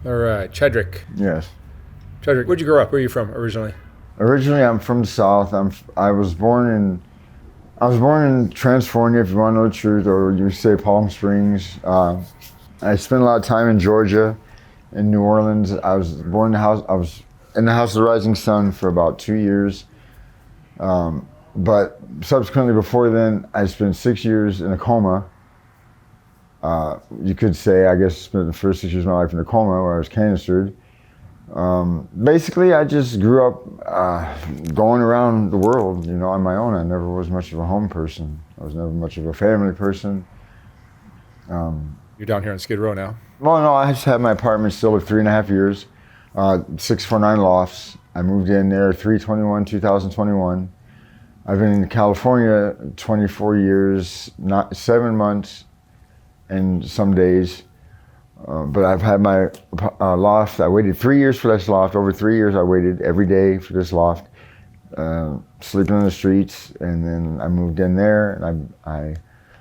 All right, Chadrick. Yes. Chadrick, where'd you grow up? Where are you from originally? Originally, I'm from the South. I was born in Transfornia, if you want to know the truth, or you say Palm Springs. I spent a lot of time in Georgia, in New Orleans. I was born in the house. I was in the House of the Rising Sun for about 2 years. But subsequently, before then, I spent 6 years in a coma. You could say, I guess, spent the first 6 years of my life in a coma where I was canistered. Basically, I just grew up going around the world, on my own. I never was much of a home person. I was never much of a family person. You're down here on Skid Row now. Well, no, I just had my apartment still for 3.5 years, 649 Lofts. I moved in there 3/21/2021. I've been in California 24 years, not 7 months, and some days. But I've had my loft. I waited 3 years for this loft. Over 3 years, I waited every day for this loft, sleeping on the streets. And then I moved in there, and I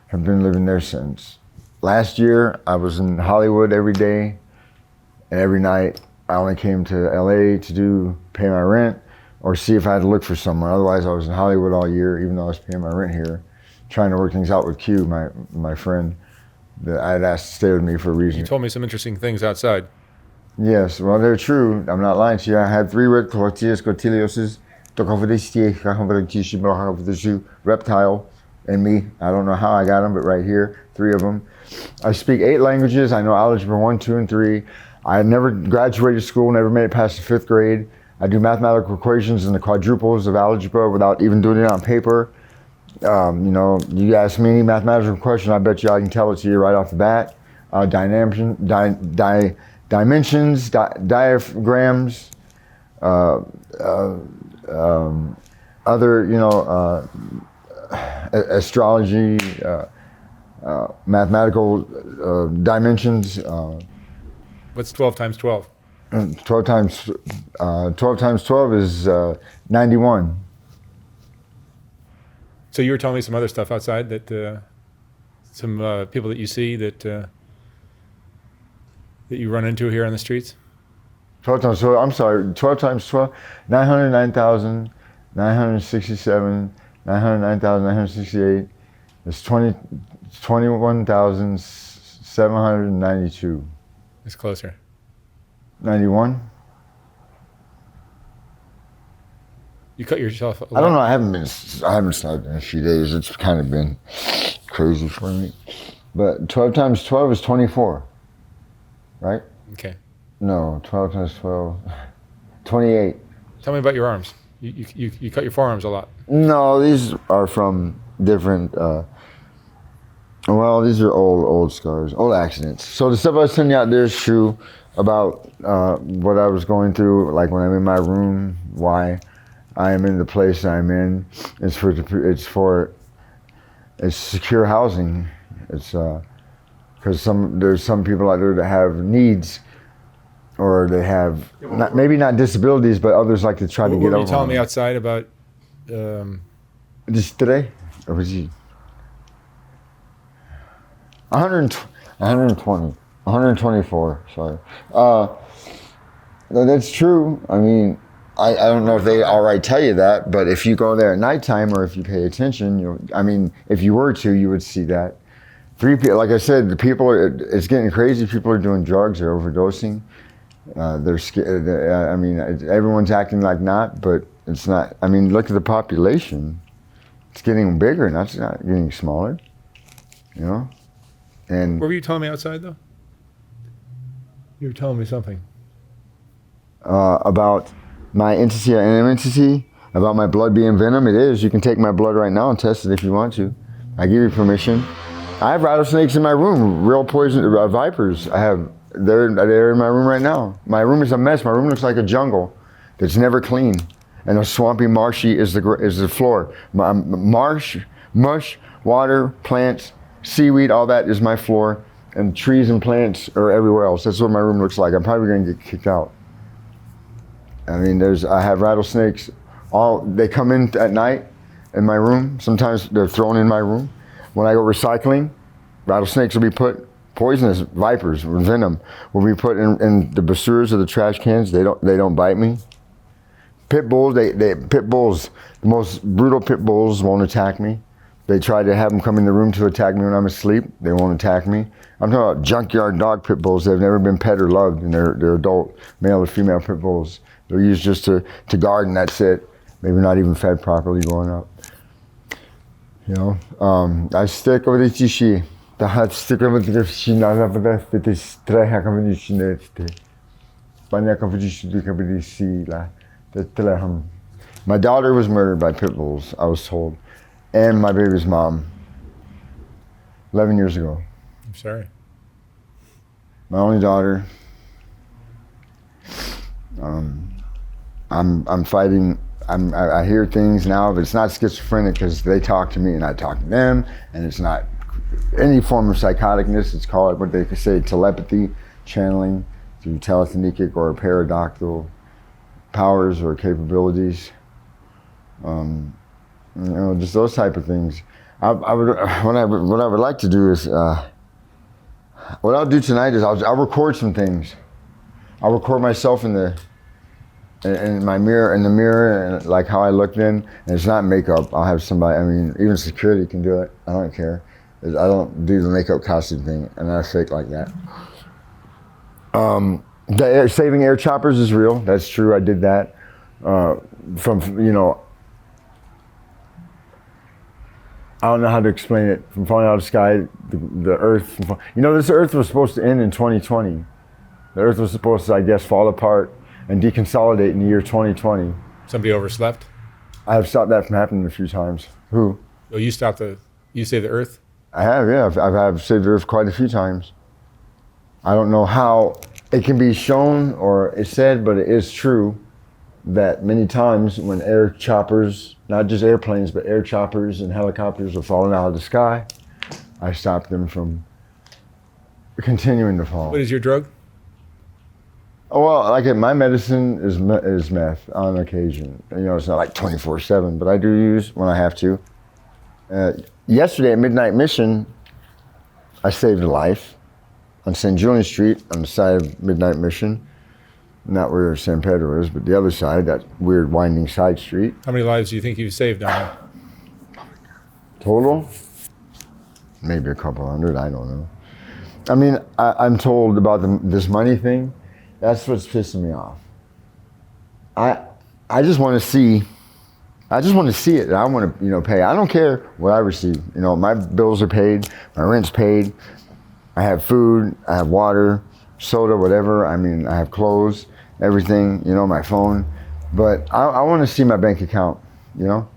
have been living there since. Last year, I was in Hollywood every day and every night. I only came to LA to pay my rent or see if I had to look for someone. Otherwise, I was in Hollywood all year, even though I was paying my rent here, trying to work things out with Q, my friend that I had asked to stay with me for a reason. You told me some interesting things outside. Yes, well, they're true. I'm not lying to you. I had 3 red clotillas, reptile, and me. I don't know how I got them, but right here, 3 of them. I speak 8 languages. I know algebra 1, 2, and 3. I never graduated school, never made it past the 5th grade. I do mathematical equations and the quadruples of algebra without even doing it on paper. You ask me any mathematical question, I bet you I can tell it to you right off the bat. Dimensions, diagrams, other, astrology, mathematical dimensions. What's 12 times 12? 12 times 12 is 91. So you were telling me some other stuff outside that some people that you see that you run into here on the streets? 12 times 12, I'm sorry, 12 times 12, 909,967, 909,968. It's 21,792. It's closer. 91? You cut yourself. I don't know. I haven't slept in a few days. It's kind of been crazy for me. But 12 times 12 is 24, right? Okay. No, 12 times 12, 28. Tell me about your arms. You cut your forearms a lot. No, these are from different. These are old scars, old accidents. So the stuff I was telling you out there is true about what I was going through, like when I'm in my room, why I am in the place I'm in. It's secure housing. It's because there's some people out there that have needs, or they have maybe not disabilities, but others like to try to get over. What were you telling me outside about? Just today, or was he? 124. Sorry. That's true. I mean, I don't know if they outright tell you that, but if you go there at nighttime or if you pay attention, if you were to, you would see that. 3 people, like I said, it's getting crazy. People are doing drugs, they're overdosing. They're scared. Everyone's acting like not, but it's not. I mean, look at the population. It's getting bigger, not getting smaller. And what were you telling me outside, though? You were telling me something. About my entity and entity, about my blood being venom. It is. You can take my blood right now and test it if you want to. I give you permission. I have rattlesnakes in my room, real poison vipers. They're in my room right now. My room is a mess. My room looks like a jungle that's never clean. And a swampy, marshy is the floor. Marsh, mush, water, plants, seaweed, all that is my floor. And trees and plants are everywhere else. That's what my room looks like. I'm probably gonna get kicked out. I mean, I have rattlesnakes. They come in at night in my room. Sometimes they're thrown in my room. When I go recycling, rattlesnakes will be put poisonous vipers, venom, will be put in the basures of the trash cans. They don't bite me. Pit bulls, pit bulls, the most brutal pit bulls won't attack me. They try to have them come in the room to attack me when I'm asleep. They won't attack me. I'm talking about junkyard dog pit bulls. They've never been pet or loved, and they're adult male or female pit bulls. They're used just to guard, and that's it. Maybe not even fed properly growing up. You know, I stick with the tishi. The stick with the shina the streha come the shinete. Banya come the shidu come the sila. My daughter was murdered by pit bulls, I was told, and my baby's mom 11 years ago. I'm sorry. My only daughter. I'm fighting. I hear things now, but it's not schizophrenic because they talk to me and I talk to them, and it's not any form of psychoticness. It's called what they could say telepathy, channeling through telekinetic or paradoctal powers or capabilities. You know, just those type of things. What I would like to do is, what I'll do tonight is I'll record some things. I'll record myself in my mirror, and like how I looked in, and it's not makeup. I'll have somebody, I mean, even security can do it. I don't care. I don't do the makeup costume thing, and I fake like that. Saving air choppers is real. That's true. I did that. From, you know, I don't know how to explain it. From falling out of the sky, the earth. You know, this earth was supposed to end in 2020. The earth was supposed to, I guess, fall apart and deconsolidate in the year 2020. Somebody overslept? I have stopped that from happening a few times. Who? Oh, you saved the earth? I have, yeah. I've saved the earth quite a few times. I don't know how it can be shown or it's said, but it is true that many times when air choppers, not just airplanes, but air choppers and helicopters are falling out of the sky, I stopped them from continuing to fall. What is your drug? Oh, well, like my medicine is meth on occasion. You know, it's not like 24/7, but I do use when I have to. Yesterday at Midnight Mission, I saved a life on St. Julian Street on the side of Midnight Mission. Not where San Pedro is, but the other side, that weird winding side street. How many lives do you think you've saved on it? Total? Maybe a couple hundred, I don't know. I mean, I'm told about this money thing. That's what's pissing me off. I just want to see. I just want to see it. I want to, you know, pay. I don't care what I receive. You know, my bills are paid, my rent's paid. I have food, I have water, soda, whatever. I mean, I have clothes, everything. You know, my phone. But I want to see my bank account. You know,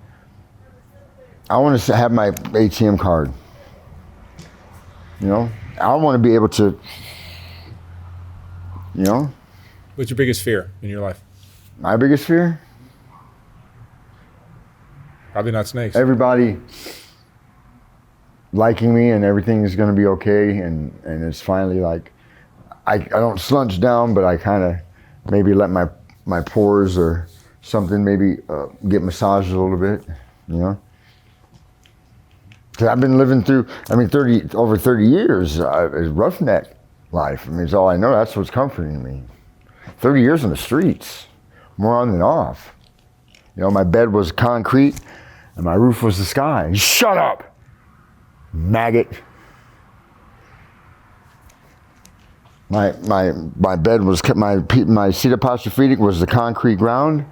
I want to have my ATM card. You know, I want to be able to. You know? What's your biggest fear in your life? My biggest fear? Probably not snakes. Everybody liking me and everything is going to be okay, and it's finally like, I don't slunch down, but I kind of maybe let my pores or something maybe get massaged a little bit, you know? Because I've been living through, I mean, over 30 years, it's roughneck life. I mean, it's all I know. That's what's comforting me. 30 years in the streets, more on than off. You know, my bed was concrete and my roof was the sky. Shut up, maggot. My bed was, my seat apostrophic was the concrete ground,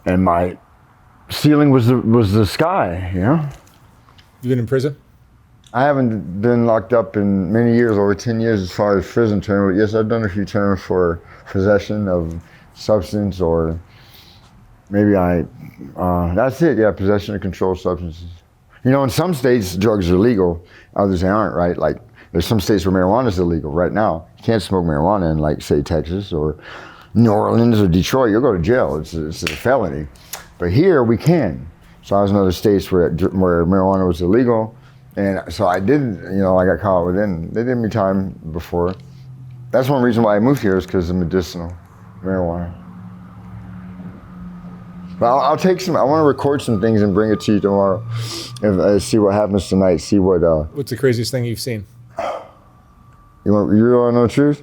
and my ceiling was the sky, you know? You been in prison? I haven't been locked up in many years, over 10 years as far as prison term, but yes, I've done a few terms for possession of substance, or maybe that's it, yeah, possession of controlled substances. You know, in some states, drugs are legal, others they aren't, right? Like, there's some states where marijuana is illegal right now. You can't smoke marijuana in, like, say, Texas or New Orleans or Detroit. You'll go to jail, it's a felony. But here, we can. So I was in other states where marijuana was illegal. And so I did, you know, I got caught within, they did me time before. That's one reason why I moved here, is because of medicinal marijuana. But I'll take some, I want to record some things and bring it to you tomorrow. If, see what happens tonight, see what... What's the craziest thing you've seen? You want to know the truth?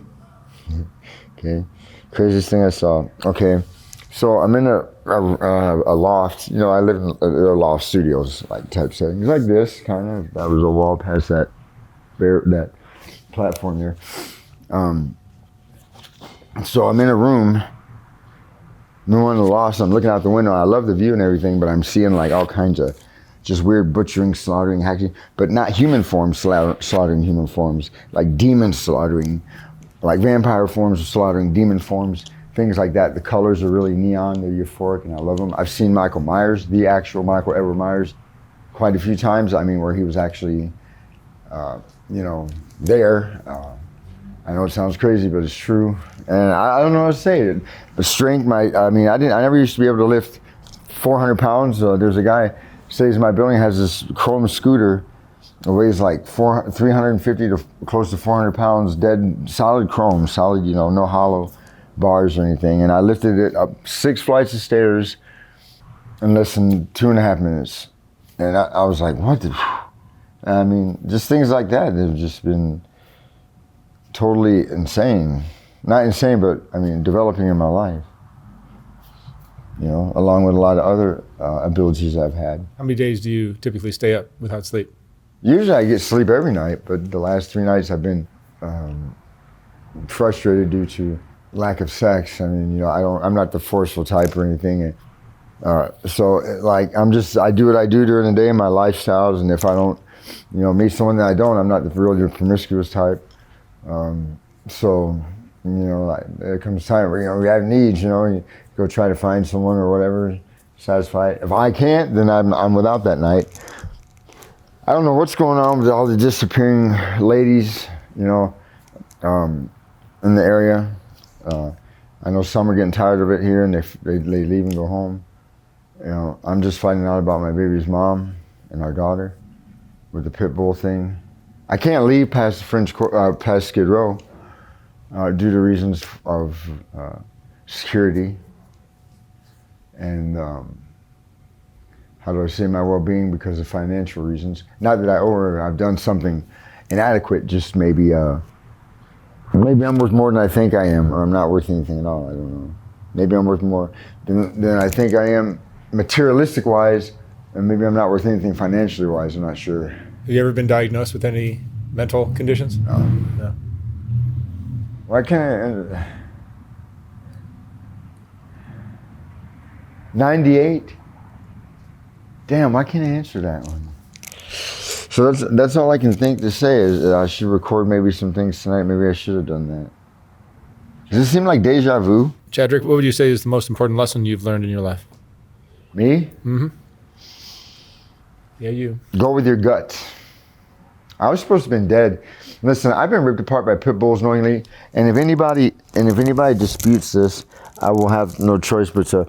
Okay. Craziest thing I saw. Okay. So I'm in a loft. You know, I live in a loft studios like type settings like this kind of. That was a wall past that platform there. So I'm in a room. No one in the loft. I'm looking out the window. I love the view and everything, but I'm seeing like all kinds of just weird butchering, slaughtering, hacking, but not human forms slaughtering human forms, like demons slaughtering, like vampire forms slaughtering demon forms, things like that. The colors are really neon, they're euphoric, and I love them. I've seen Michael Myers, the actual Michael Edward Myers, quite a few times. I mean, where he was actually, you know, there. I know it sounds crazy, but it's true. And I don't know how to say it. The strength, I never used to be able to lift 400 pounds. There's a guy stays in my building, has this chrome scooter. It weighs like 350 to close to 400 pounds, dead, solid chrome, solid, you know, no hollow bars or anything. And I lifted it up 6 flights of stairs in less than 2.5 minutes. And I was like, what the? I mean, just things like that have just been totally insane. Not insane, but I mean, developing in my life. You know, along with a lot of other abilities I've had. How many days do you typically stay up without sleep? Usually I get sleep every night, but the last 3 nights I've been frustrated due to lack of sex. I mean, you know, I'm not the forceful type or anything. So like, I do what I do during the day in my lifestyles, and if I don't, you know, meet someone that I don't, I'm not the real promiscuous type. So, you know, like, there comes time where, you know, we have needs, you know, you go try to find someone or whatever, satisfy it. If I can't, then I'm without that night. I don't know what's going on with all the disappearing ladies, you know, in the area. I know some are getting tired of it here, and they leave and go home. You know, I'm just finding out about my baby's mom and our daughter with the pit bull thing. I can't leave past past Skid Row due to reasons of security and how do I say, my well-being, because of financial reasons. Not that I owe her, I've done something inadequate, just maybe I'm worth more than I think I am, or I'm not worth anything at all, I don't know. Maybe I'm worth more than I think I am materialistic-wise, and maybe I'm not worth anything financially-wise, I'm not sure. Have you ever been diagnosed with any mental conditions? No. Why can't I? 98? Damn, why can't I answer that one? So that's all I can think to say is I should record maybe some things tonight. Maybe I should have done that. Does this seem like deja vu? Chadrick, what would you say is the most important lesson you've learned in your life? Me? Mm-hmm. Yeah, you. Go with your gut. I was supposed to have been dead. Listen, I've been ripped apart by pit bulls knowingly, and if anybody disputes this, I will have no choice but to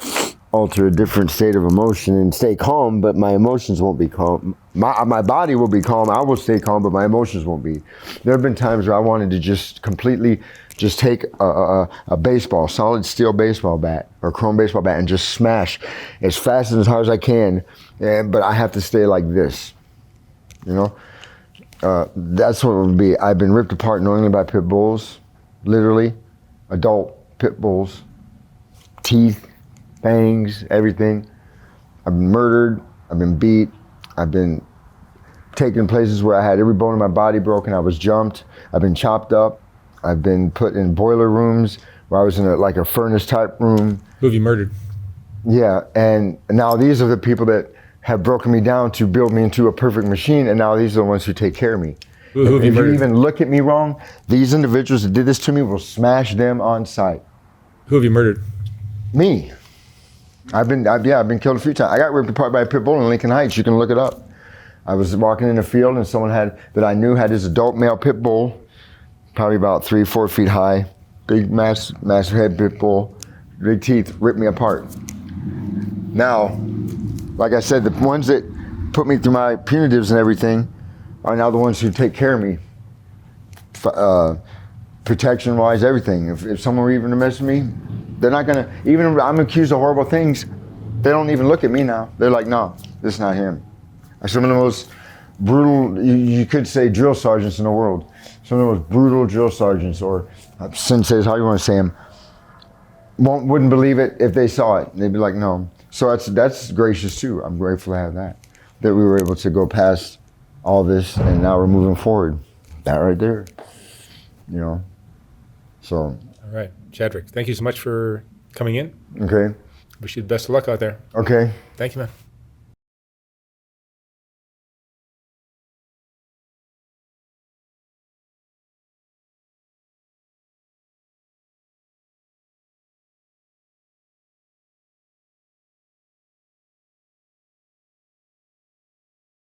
alter a different state of emotion and stay calm, but my emotions won't be calm. My body will be calm, I will stay calm, but my emotions won't be. There have been times where I wanted to just completely just take a baseball, solid steel baseball bat, or chrome baseball bat, and just smash as fast and as hard as I can, but I have to stay like this, you know? That's what it would be. I've been ripped apart knowingly by pit bulls, literally, adult pit bulls, teeth, fangs, everything. I've been murdered, I've been beat, I've been taken places where I had every bone in my body broken, I was jumped, I've been chopped up, I've been put in boiler rooms where I was in a furnace type room. Who have you murdered? Yeah, and now these are the people that have broken me down to build me into a perfect machine, and now these are the ones who take care of me. Who have you if murdered? You even look at me wrong, these individuals that did this to me will smash them on sight. Who have you murdered? Me. I've been killed a few times. I got ripped apart by a pit bull in Lincoln Heights. You can look it up. I was walking in a field and someone that I knew had this adult male pit bull, probably about 3-4 feet high, big massive head pit bull, big teeth, ripped me apart. Now, like I said, the ones that put me through my punitives and everything are now the ones who take care of me, protection-wise, everything. If someone were even to mess with me, they're not gonna, even if I'm accused of horrible things, they don't even look at me now. They're like, no, this is not him. Some of the most brutal, you could say drill sergeants in the world. Some of the most brutal drill sergeants or senseis, how you want to say them, wouldn't believe it if they saw it. They'd be like, no. So that's gracious too. I'm grateful to have that we were able to go past all this and now we're moving forward. That right there, you know. So. All right, Chadrick, thank you so much for coming in. Okay. Wish you the best of luck out there. Okay. Thank you, man.